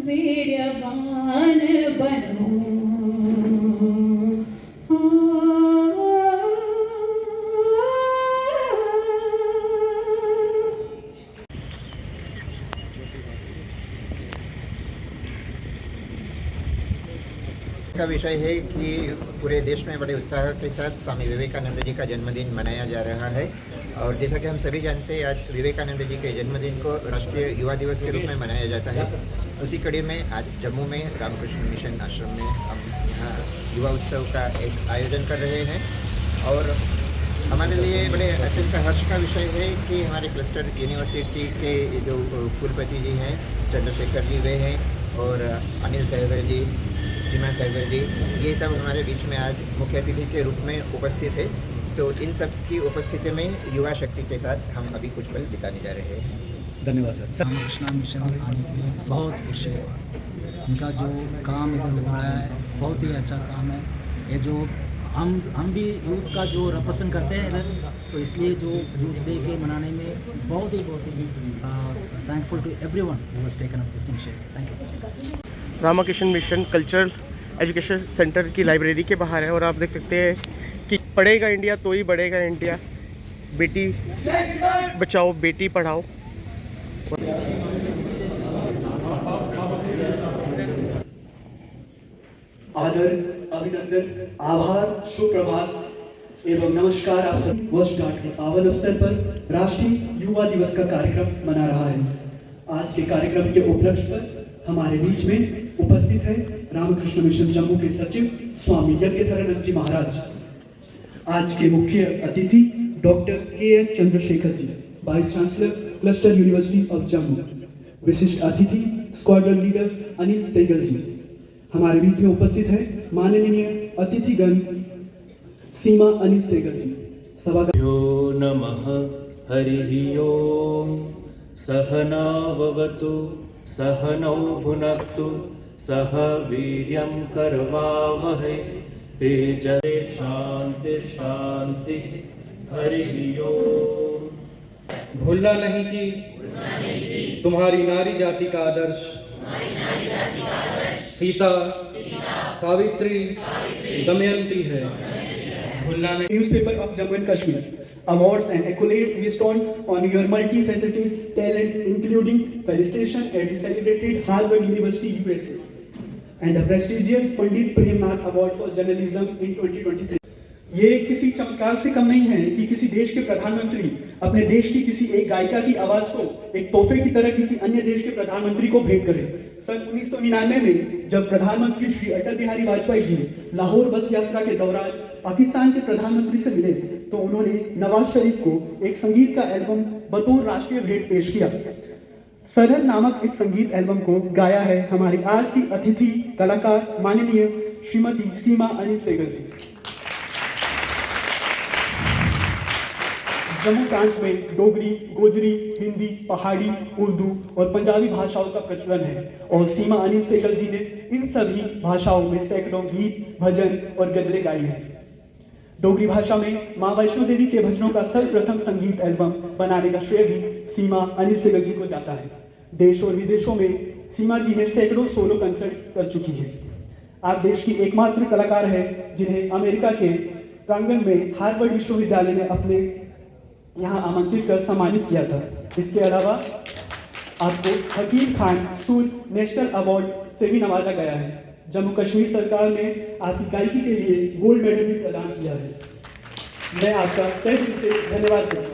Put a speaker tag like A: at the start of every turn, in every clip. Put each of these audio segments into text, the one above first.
A: वीर्यवान बनो।
B: का विषय है कि पूरे देश में बड़े उत्साह के साथ स्वामी विवेकानंद जी का जन्मदिन मनाया जा रहा है। और जैसा कि हम सभी जानते हैं, आज विवेकानंद जी के जन्मदिन को राष्ट्रीय युवा दिवस के रूप में मनाया जाता है। उसी कड़ी में आज जम्मू में रामकृष्ण मिशन आश्रम में हम यहाँ युवा उत्सव का एक आयोजन कर रहे हैं। और हमारे लिए बड़े अत्यंत हर्ष का विषय है कि हमारे क्लस्टर यूनिवर्सिटी के जो कुलपति जी हैं, चंद्रशेखर जी वे हैं, और अनिल सहगल जी, सीमा सहगल जी, ये सब हमारे बीच में आज मुख्य अतिथि के रूप में उपस्थित है। तो इन सब की उपस्थिति में युवा शक्ति के साथ हम अभी कुछ पल बिताने जा रहे हैं।
C: धन्यवाद सर। रामकृष्ण मिशन आने के लिए बहुत खुश है। उनका जो काम इधर हो रहा है बहुत ही अच्छा काम है। ये जो हम भी यूथ का जो रिप्रेजेंट करते हैं इधर, तो इसलिए जो यूथ डे के मनाने में बहुत ही thankful to everyone who has taken up this initiative. Thank you.
D: Ramakrishna mission cultural education centre की लाइब्रेरी के बाहर है और आप देख सकते हैं कि पढ़ेगा इंडिया तो ही बढ़ेगा इंडिया। बेटी बचाओ बेटी पढ़ाओ।
E: आदर, अभिनंदन, आभार, सुप्रभात एवं नमस्कार। आप सब वर्षगांठ के पावन अवसर पर राष्ट्रीय युवा दिवस का कार्यक्रम मना रहा है। आज के कार्यक्रम के उपलक्ष्य पर हमारे बीच में उपस्थित है रामकृष्ण मिशन जम्मू के सचिव स्वामी यज्ञधरानंद जी महाराज। आज के मुख्य अतिथि doctor K Chandrashekhar ji, vice chancellor cluster university of Jammu. विशिष्ट अतिथि स्क्वाड्रन लीडर अनिल सहगल जी। हमारे बीच में उपस्थित है माननीय अतिथिगण सीमा अनिल सहगल जी।
F: यो नमः हरिः ओम। सहनाववतु सहनौ भुनक्तु सह वीर्यं करवावहै तेजसे शांति शांति हरिः ओम।
G: भूलना नहीं कि तुम्हारी नारी जाति का आदर्श सीता, सावित्री, दमयंती है। भूलना नहीं।
E: Newspaper of Jammu and Kashmir awards and accolades bestowed on your multifaceted talent, including felicitation at the celebrated Harvard University, USA, and the prestigious Pandit Premnath Award for Journalism in 2023. ये किसी चमत्कार से कम नहीं है कि किसी देश के प्रधानमंत्री अपने देश की किसी एक गायिका की आवाज को एक तोहफे की तरह किसी अन्य देश के प्रधानमंत्री को भेंट करें। सन 1999 में जब प्रधानमंत्री श्री अटल बिहारी वाजपेयी जी लाहौर बस यात्रा के दौरान पाकिस्तान के प्रधानमंत्री से मिले, तो उन्होंने नवाज शरीफ को एक संगीत का एल्बम बतौर राष्ट्रीय भेंट पेश किया। सरल नामक इस संगीत एल्बम को गाया है हमारी आज की अतिथि कलाकार माननीय श्रीमती सीमा अनिल सहगल जी। जम्मू प्रांत में डोगरी, गोजरी, हिंदी, पहाड़ी, उर्दू और पंजाबी भाषाओं का प्रचलन है और सीमा अनिल सहगल जी ने इन सभी भाषाओं में सैकड़ों गीत, भजन और गजलें गाई हैं। डोगरी भाषा में माँ वैष्णो देवी के भजनों का सर्वप्रथम संगीत एल्बम बनाने का श्रेय भी सीमा अनिल सहगल जी को जाता है। देश और विदेशों में सीमा जी ने सैकड़ों सोलो कंसर्ट कर चुकी है। आप देश की एकमात्र कलाकार है जिन्हें अमेरिका के प्रांगण में हार्वर्ड विश्वविद्यालय ने अपने यहाँ आमंत्रित कर सम्मानित किया था। इसके अलावा आपको हकीम खान सूल नेशनल अवार्ड से भी नवाजा गया है। जम्मू कश्मीर सरकार ने आपकी गायकी के लिए गोल्ड मेडल भी प्रदान किया है। मैं आपका तहे दिल से धन्यवाद करता हूँ।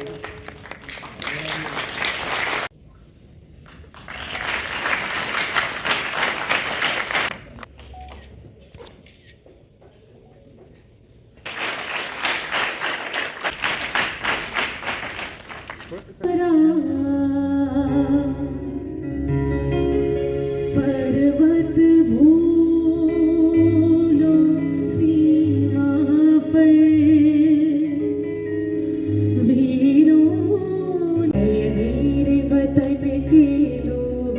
A: पर्वत भूलो सीमा पर वीरों ने मेरे वतन के लोग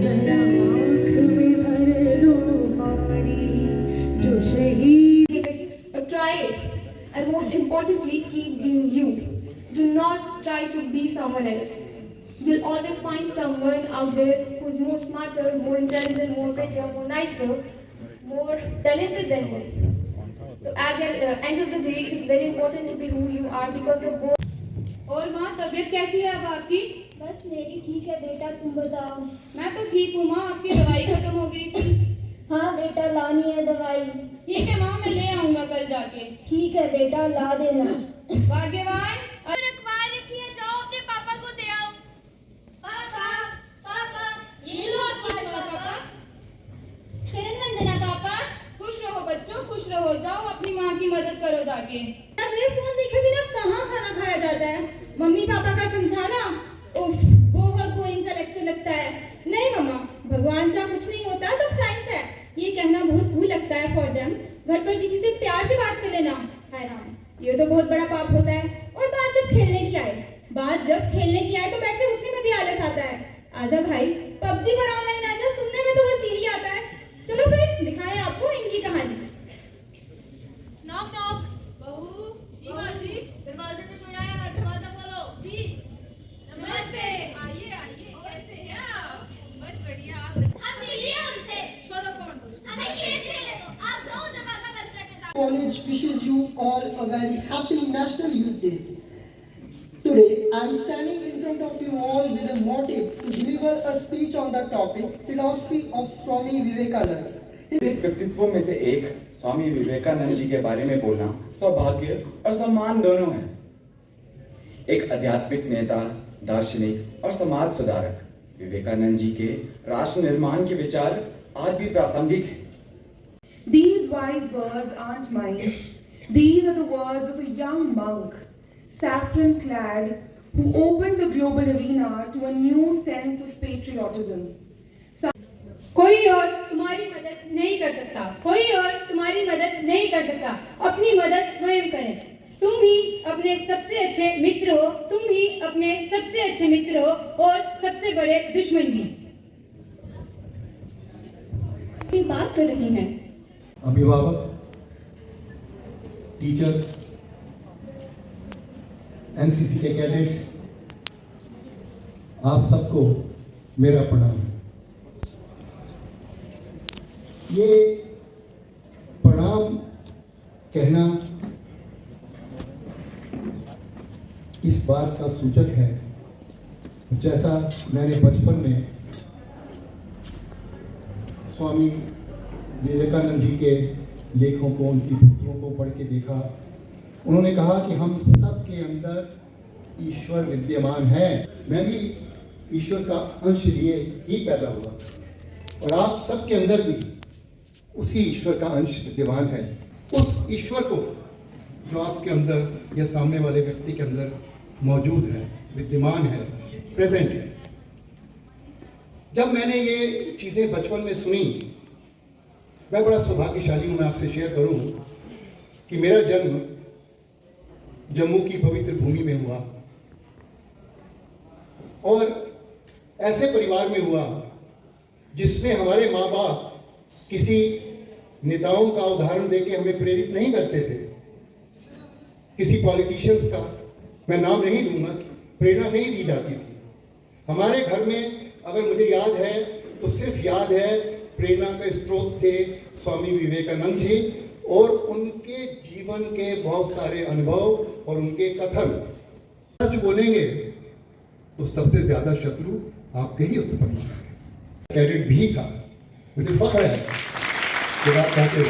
A: जरा आँख में भर लो हमारी जो शहीद।
H: Try it, and most importantly, keep being you. Do not try to be someone else. You'll always find someone out there who's more smarter, more intelligent, more better, more nicer, more talented than you. So at the end of the day, it is very important to be who you are because of both.
A: और माँ तबीयत कैसी है अब आपकी?
I: बस मेरी ठीक है बेटा, तुम बताओ।
A: मैं तो ठीक हूँ माँ, आपकी दवाई खत्म हो गई थी।
I: हाँ बेटा, लानी है दवाई।
A: ठीक है माँ, मैं ले आऊँगा कल जाके।
I: ठीक है बेटा, ला देना।
A: भाग्यवान
H: रखवा रखिए, जाओ अपने पापा को दे आओ। पापा, पापा, ये लो आपकी दवा पापा। शरण वंदना पापा।
A: खुश रहो बच्चों, खुश रहो, जाओ अपनी माँ की मदद करो जाके।
I: फोन देखे बिना कहाँ खाना खाया जाता है? मम्मी पापा का समझाना उफ, बहुत बोरिंग सा लेक्चर लगता है। नहीं मम्मा, भगवान का कुछ नहीं होता, सब साइंस है। ये कहना बहुत भूल लगता है फॉर देम। घर पर किसी से प्यार से बात कर लेना। हाय राम, ये तो बहुत बड़ा पाप होता है। और बात जब खेलने की आए तो बेड से उठने में भी आलस आता है। आजा भाई, पबजी पर ऑनलाइन आजा, सुनने में तो बस सीढ़ी आता है। चलो फिर दिखाएं आपको इनकी कहानी।
H: Knock knock. बहू जी, माँ जी, दरवाजे पे कोई आया है, दरवाजा खोलो। जी नमस्ते। आइए आइए, कैसे हैं आप? बस बढ़िया। आप मिलिए उनसे। छोड़ो फोन, हमें खेल खेले दो। आप जाओ, दरवाजा बंद करके जाओ।
J: College wishes you all a very happy National Youth Day. Today, I am standing in front of you all with a motive to deliver a speech on the topic Philosophy of Swami Vivekananda.
K: व्यक्तित्वों में से एक स्वामी विवेकानंद जी के बारे में बोलना सौभाग्य और सम्मान दोनों है। एक आध्यात्मिक नेता, दार्शनिक और समाज सुधारक, विवेकानंद जी के राष्ट्र निर्माण के विचार आज भी प्रासंगिक हैं।
L: These wise words aren't mine. These are the words of a young monk, saffron-clad, who opened the global arena to a new sense of patriotism.
A: कोई और तुम्हारी मदद नहीं कर सकता, कोई और तुम्हारी मदद नहीं कर सकता। अपनी मदद स्वयं करें। तुम ही अपने सबसे अच्छे मित्र हो, तुम ही अपने सबसे अच्छे मित्र हो और सबसे बड़े दुश्मन भी।
I: बात कर रही हैं
M: अभिभावक, टीचर्स, एनसीसी के कैडेट्स, आप सबको मेरा प्रणाम। ये प्रणाम कहना इस बात का सूचक है, जैसा मैंने बचपन में स्वामी विवेकानंद जी के लेखों को, उनकी पुस्तकों को पढ़ के देखा। उन्होंने कहा कि हम सब के अंदर ईश्वर विद्यमान है। मैं भी ईश्वर का अंश लिए ही पैदा हुआ और आप सब के अंदर भी उसी ईश्वर का अंश विद्यमान है। उस ईश्वर को जो आपके अंदर या सामने वाले व्यक्ति के अंदर मौजूद है, विद्यमान है, प्रेजेंट है। जब मैंने ये चीज़ें बचपन में सुनी, मैं बड़ा सौभाग्यशाली हूँ, मैं आपसे शेयर करूँ कि मेरा जन्म जम्मू की पवित्र भूमि में हुआ और ऐसे परिवार में हुआ जिसमें हमारे माँ बाप किसी नेताओं का उदाहरण देके हमें प्रेरित नहीं करते थे। किसी पॉलिटिशियंस का मैं नाम नहीं लूँगा, प्रेरणा नहीं दी जाती थी। हमारे घर में अगर मुझे याद है तो सिर्फ याद है प्रेरणा के स्रोत थे स्वामी विवेकानंद जी और उनके जीवन के बहुत सारे अनुभव और उनके कथन। सच बोलेंगे तो सबसे ज़्यादा शत्रु आपके ही उत्पन्न होंगे। कैडेट भी था, मुझे फख्र है कि आप कहते हो।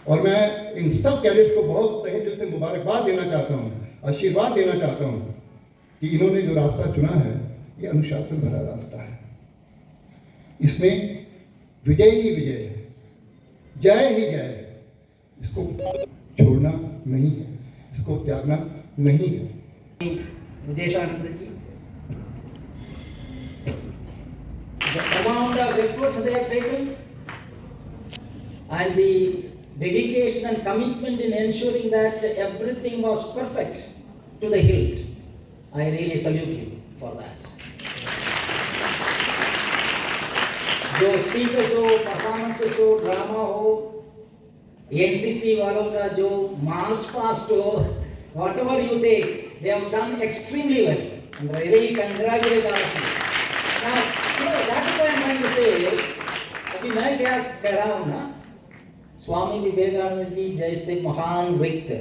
M: और मैं इन सब कैडेट्स को बहुत तहे दिल से मुबारकबाद देना चाहता हूँ, आशीर्वाद देना चाहता हूँ कि इन्होंने जो रास्ता चुना है ये अनुशासन भरा रास्ता है। इसमें विजय ही विजय है, जय ही जय है। इसको छोड़ना नहीं है, इसको त्यागना नहीं है।
C: विजयशानंद जी, the amount of effort they have taken and the dedication and commitment in ensuring that everything was perfect to the hilt, I really salute you for that. जो स्पीचेस हो, परफॉर्मेंसेस हो, ड्रामा हो, एनसीसी वालों का जो march past हो, whatever you take, They have done extremely well. And I really congratulate all of you. Now, that is why I'm trying to say, अभी मैं क्या कह रहा हूँ ना, स्वामी विवेकानंद जी जैसे महान व्यक्ति,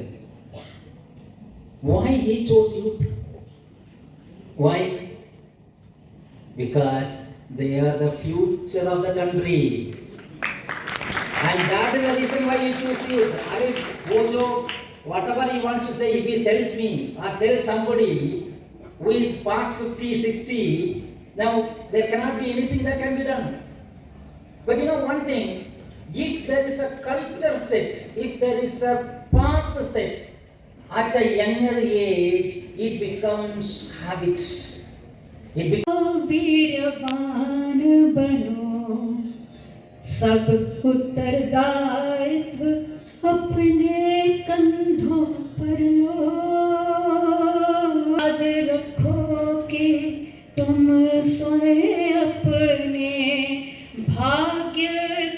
C: why he chose youth? Why? Because they are the future of the country. And that is the reason why you choose youth. अरे वो जो whatever he wants to say, if he tells me or tells somebody who is past 50, 60, now there cannot be anything that can be done. But you know one thing, if there is a culture set, if there is a path set, at a younger age, it becomes habits. It becomes
A: वीरवान बनो, सब उत्तरदायित्व अपने कंधों पर लो। याद रखो कि तुम स्वयं अपने भाग्य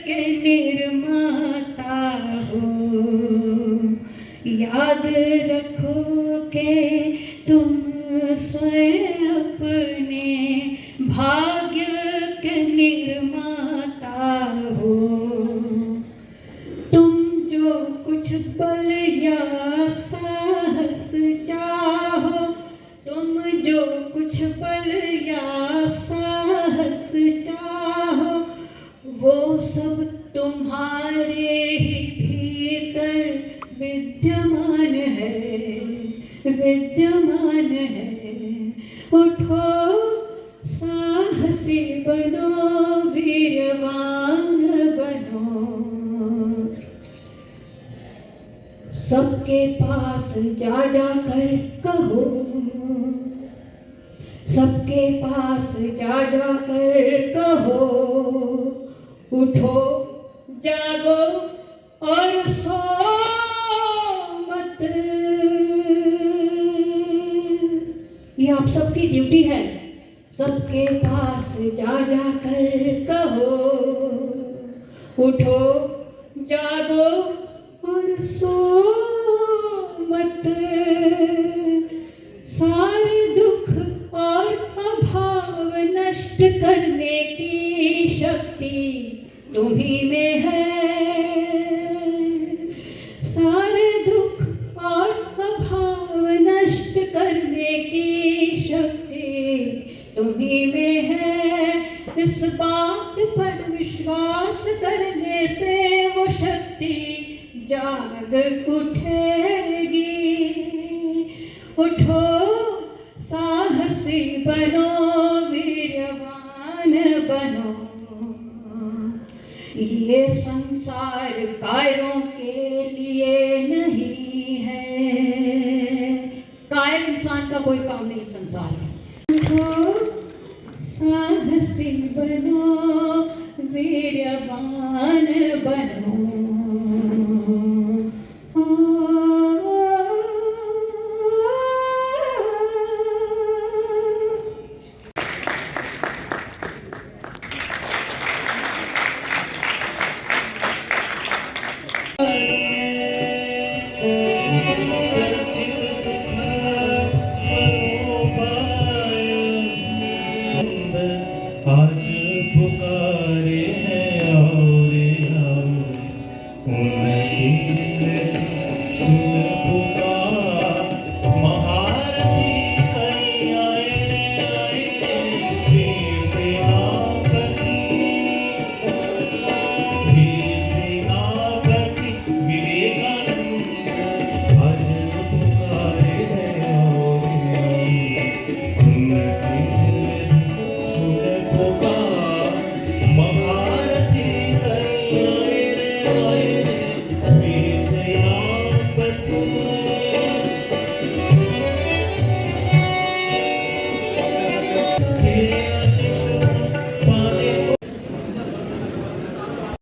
A: के निर्माता हो। याद रखो कि तुम स्वयं अपने भाग्य के निर्माता हो। तुम जो कुछ बल या साहस चाहो, तुम जो कुछ बल या साहस चाहो, वो सब तुम्हारे ही भीतर विद्यमान है, विद्यमान है। उठो, साहसी बनो, वीरवान बनो। सबके पास जा जाकर कहो, सबके पास जा जाकर कहो, उठो, जागो और सो मत। ये आप सबकी ड्यूटी है। सबके पास जा जाकर कहो, उठो, जागो और सो मत। सारे दुख और अभाव नष्ट करने की शक्ति तुम्ही में है। सारे दुख और अभाव नष्ट करने की शक्ति तुम्ही में है। इस बात पर विश्वास करने से वो शक्ति जाग उठेगी। उठो, साहसी बनो, वीरवान बनो। ये संसार कायरों के लिए नहीं है। कायर इंसान का कोई काम नहीं संसार में। उठो, साहसी बनो, वीरवान बनो।